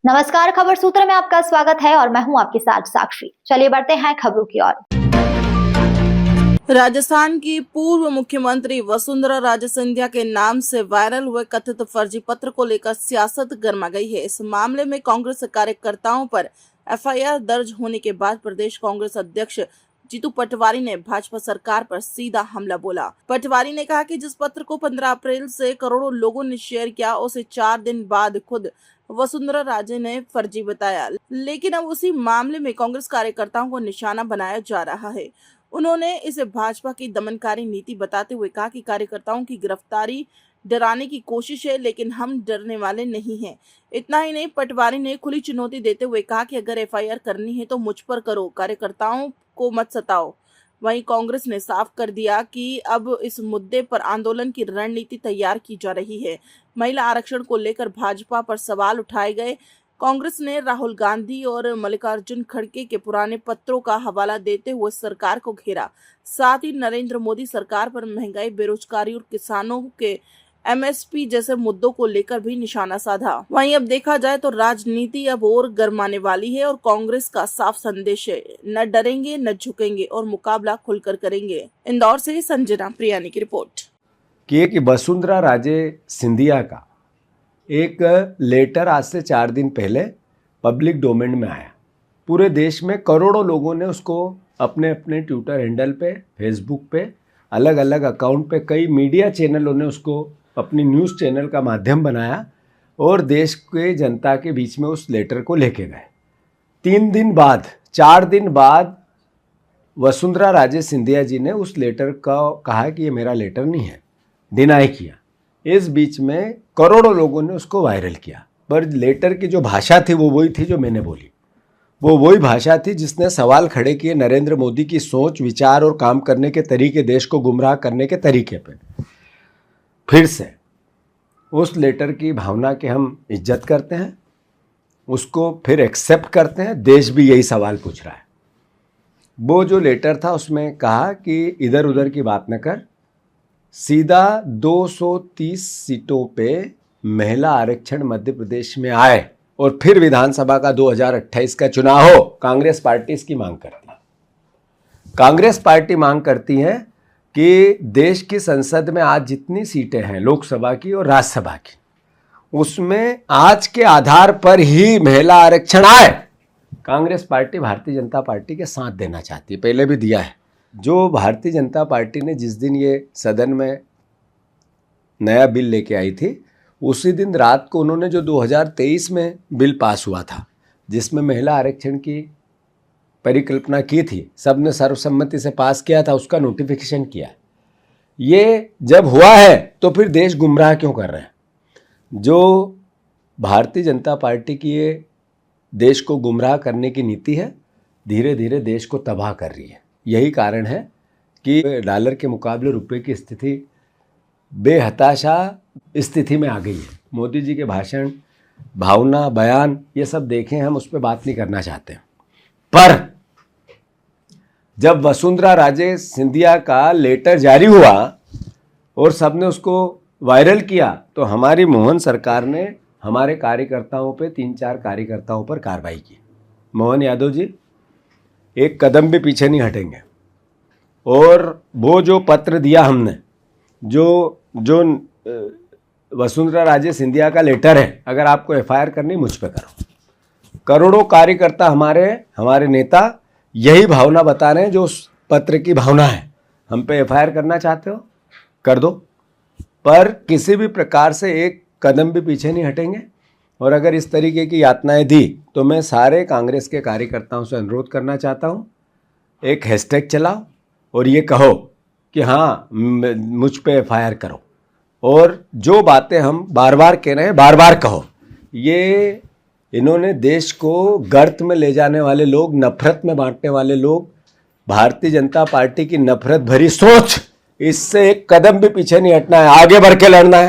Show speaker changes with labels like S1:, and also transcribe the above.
S1: नमस्कार, खबर सूत्र में आपका स्वागत है और मैं हूं आपके साथ साक्षी। चलिए बढ़ते हैं खबरों की ओर।
S2: राजस्थान की पूर्व मुख्यमंत्री वसुंधरा राजे सिंधिया के नाम से वायरल हुए कथित फर्जी पत्र को लेकर सियासत गर्मा गई है। इस मामले में कांग्रेस कार्यकर्ताओं पर एफआईआर दर्ज होने के बाद प्रदेश कांग्रेस अध्यक्ष जीतू पटवारी ने भाजपा सरकार पर सीधा हमला बोला। पटवारी ने कहा कि जिस पत्र को 15 अप्रैल से करोड़ों लोगों ने शेयर किया, उसे 4 दिन बाद खुद वसुंधरा राजे ने फर्जी बताया, लेकिन अब उसी मामले में कांग्रेस कार्यकर्ताओं को निशाना बनाया जा रहा है। उन्होंने इसे भाजपा की दमनकारी नीति बताते हुए कहा कि कार्यकर्ताओं की गिरफ्तारी डराने की कोशिश है, लेकिन हम डरने वाले नहीं हैं। इतना ही नहीं, पटवारी ने खुली चुनौती देते हुए कहा कि अगर एफआईआर करनी है तो मुझ पर करो, कार्यकर्ताओं को मत सताओ। वहीं कांग्रेस ने साफ कर दिया कि अब इस मुद्दे पर आंदोलन की रणनीति तैयार की जा रही है। महिला आरक्षण को लेकर भाजपा पर सवाल उठाए गए। कांग्रेस ने राहुल गांधी और मल्लिकार्जुन खड़गे के पुराने पत्रों का हवाला देते हुए सरकार को घेरा। साथ ही नरेंद्र मोदी सरकार पर महंगाई, बेरोजगारी और किसानों के एमएसपी जैसे मुद्दों को लेकर भी निशाना साधा। वहीं अब देखा जाए तो राजनीति अब और गर्माने वाली है और कांग्रेस का साफ संदेश है, न डरेंगे न झुकेंगे और मुकाबला खुलकर करेंगे। इंदौर से संजना प्रियानी की रिपोर्ट।
S3: कि वसुंधरा राजे सिंधिया का एक लेटर आज से 4 दिन पहले पब्लिक डोमेन में आया। पूरे देश में करोड़ों लोगों ने उसको अपने अपने ट्विटर हैंडल पे, फेसबुक पे, अलग अलग अकाउंट पे, कई मीडिया चैनलों ने उसको अपनी न्यूज़ चैनल का माध्यम बनाया और देश के जनता के बीच में उस लेटर को लेके गए। 3 दिन बाद, 4 दिन बाद वसुंधरा राजे सिंधिया जी ने उस लेटर का कहा कि ये मेरा लेटर नहीं है, डिनाई किया। इस बीच में करोड़ों लोगों ने उसको वायरल किया, पर लेटर की जो भाषा थी वो वही थी जो मैंने बोली। वो वही भाषा थी जिसने सवाल खड़े किए नरेंद्र मोदी की सोच, विचार और काम करने के तरीके, देश को गुमराह करने के तरीके पे। फिर से उस लेटर की भावना की हम इज्जत करते हैं, उसको फिर एक्सेप्ट करते हैं। देश भी यही सवाल पूछ रहा है। वो जो लेटर था उसमें कहा कि इधर उधर की बात न कर, सीधा 230 सीटों पे महिला आरक्षण मध्य प्रदेश में आए और फिर विधानसभा का 2028 का चुनाव हो। कांग्रेस पार्टी इसकी मांग करती है। कांग्रेस पार्टी मांग करती है कि देश की संसद में आज जितनी सीटें हैं, लोकसभा की और राज्यसभा की, उसमें आज के आधार पर ही महिला आरक्षण आए। कांग्रेस पार्टी भारतीय जनता पार्टी के साथ देना चाहती है, पहले भी दिया है। जो भारतीय जनता पार्टी ने जिस दिन ये सदन में नया बिल लेके आई थी, उसी दिन रात को उन्होंने जो 2023 में बिल पास हुआ था, जिसमें महिला आरक्षण की परिकल्पना की थी, सबने सर्वसम्मति से पास किया था, उसका नोटिफिकेशन किया। ये जब हुआ है तो फिर देश गुमराह क्यों कर रहे हैं? जो भारतीय जनता पार्टी की ये देश को गुमराह करने की नीति है, धीरे धीरे देश को तबाह कर रही है। यही कारण है कि डॉलर के मुकाबले रुपए की स्थिति बेहताशा स्थिति में आ गई है। मोदी जी के भाषण, भावना, बयान, ये सब देखें, हम उस पर बात नहीं करना चाहते। पर जब वसुंधरा राजे सिंधिया का लेटर जारी हुआ और सबने उसको वायरल किया, तो हमारी मोहन सरकार ने हमारे कार्यकर्ताओं पे, 3-4 कार्यकर्ताओं पर कार्रवाई की। मोहन यादव जी एक कदम भी पीछे नहीं हटेंगे। और वो जो पत्र दिया हमने, जो वसुंधरा राजे सिंधिया का लेटर है, अगर आपको एफआईआर करनी, मुझ पे करो। करोड़ों कार्यकर्ता, हमारे नेता यही भावना बता रहे हैं, जो उस पत्र की भावना है। हम पे एफआईआर करना चाहते हो, कर दो, पर किसी भी प्रकार से एक कदम भी पीछे नहीं हटेंगे। और अगर इस तरीके की यातनाएं दी तो मैं सारे कांग्रेस के कार्यकर्ताओं से अनुरोध करना चाहता हूं, एक हैशटैग चलाओ और ये कहो कि हाँ, मुझ पे एफआईआर करो। और जो बातें हम बार बार कह रहे हैं, बार बार कहो। ये इन्होंने देश को गर्त में ले जाने वाले लोग, नफरत में बांटने वाले लोग, भारतीय जनता पार्टी की नफरत भरी सोच, इससे एक कदम भी पीछे नहीं हटना है, आगे बढ़ के लड़ना है।